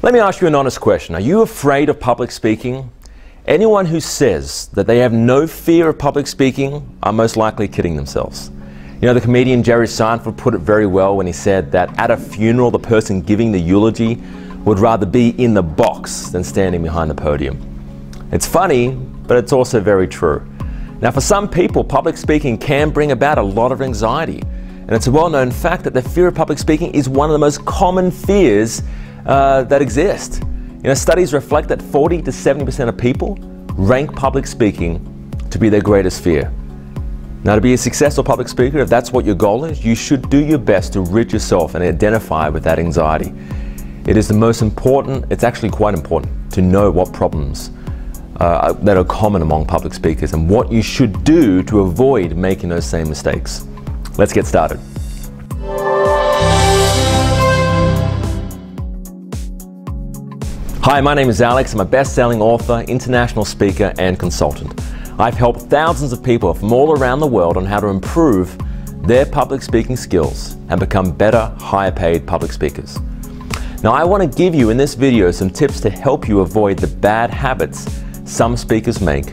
Let me ask you an honest question. Are you afraid of public speaking? Anyone who says that they have no fear of public speaking are most likely kidding themselves. You know, the comedian Jerry Seinfeld put it very well when he said that at a funeral, the person giving the eulogy would rather be in the box than standing behind the podium. It's funny, but it's also very true. Now, for some people, public speaking can bring about a lot of anxiety. And it's a well-known fact that the fear of public speaking is one of the most common fears that exist. You know, studies reflect that 40 to 70% of people rank public speaking to be their greatest fear. Now, to be a successful public speaker, if that's what your goal is, you should do your best to rid yourself and identify with that anxiety. It is the most important, it's actually quite important, to know what problems that are common among public speakers and what you should do to avoid making those same mistakes. Let's get started. Hi, my name is Alex. I'm a best-selling author, international speaker, and consultant. I've helped thousands of people from all around the world on how to improve their public speaking skills and become better, higher-paid public speakers. Now, I want to give you in this video some tips to help you avoid the bad habits some speakers make.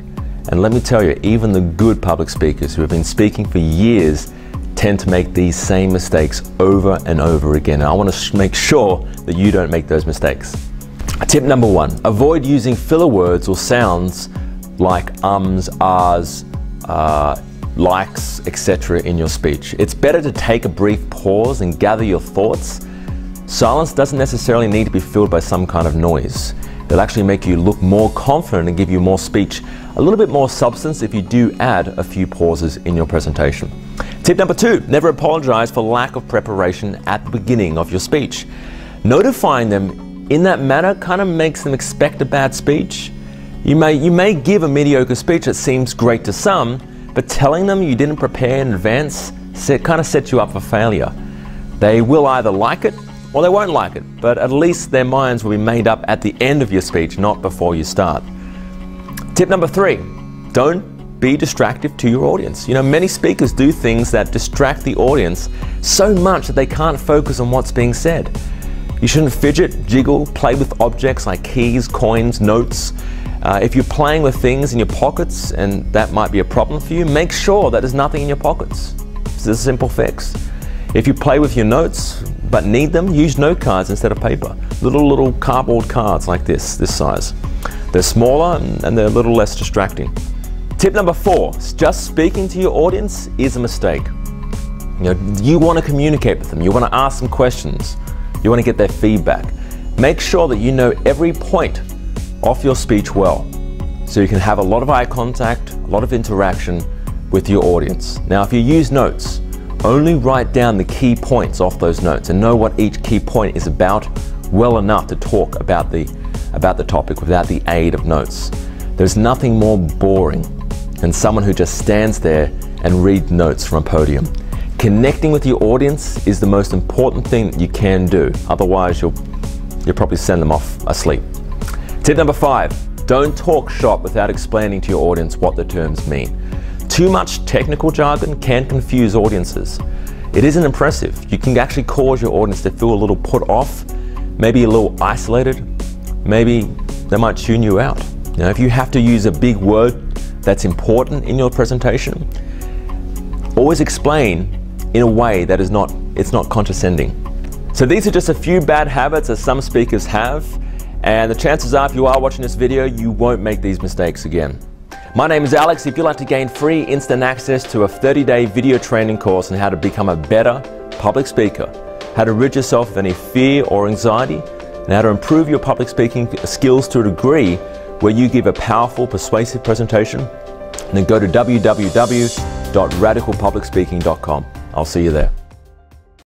And let me tell you, even the good public speakers who have been speaking for years tend to make these same mistakes over and over again. And I want to make sure that you don't make those mistakes. Tip number one, avoid using filler words or sounds like ums, ahs, likes, etc. in your speech. It's better to take a brief pause and gather your thoughts. Silence doesn't necessarily need to be filled by some kind of noise. It'll actually make you look more confident and give you more speech, a little bit more substance if you do add a few pauses in your presentation. Tip number two, never apologize for lack of preparation at the beginning of your speech. Notifying them in that manner kind of makes them expect a bad speech. You may give a mediocre speech that seems great to some, but telling them you didn't prepare in advance kind of sets you up for failure. They will either like it or they won't like it, but at least their minds will be made up at the end of your speech, not before you start. Tip number three, don't be distractive to your audience. You know, many speakers do things that distract the audience so much that they can't focus on what's being said. You shouldn't fidget, jiggle, play with objects like keys, coins, notes. If you're playing with things in your pockets and that might be a problem for you, make sure that there's nothing in your pockets. It's a simple fix. If you play with your notes but need them, use note cards instead of paper. Little cardboard cards like this size. They're smaller and they're a little less distracting. Tip number four, just speaking to your audience is a mistake. You know, you want to communicate with them. You want to ask them questions. You want to get their feedback. Make sure that you know every point of your speech well, so you can have a lot of eye contact, a lot of interaction with your audience. Now, if you use notes, only write down the key points off those notes and know what each key point is about well enough to talk about the topic without the aid of notes. There's nothing more boring than someone who just stands there and reads notes from a podium. Connecting with your audience is the most important thing that you can do. Otherwise, you'll probably send them off asleep. Tip number five, don't talk shop without explaining to your audience what the terms mean. Too much technical jargon can confuse audiences. It isn't impressive. You can actually cause your audience to feel a little put off, maybe a little isolated. Maybe they might tune you out. You know, if you have to use a big word that's important in your presentation, always explain in a way that it's not condescending. So these are just a few bad habits that some speakers have, and the chances are if you are watching this video, you won't make these mistakes again. My name is Alex. If you'd like to gain free instant access to a 30-day video training course on how to become a better public speaker, how to rid yourself of any fear or anxiety, and how to improve your public speaking skills to a degree where you give a powerful, persuasive presentation, then go to www.radicalpublicspeaking.com. I'll see you there.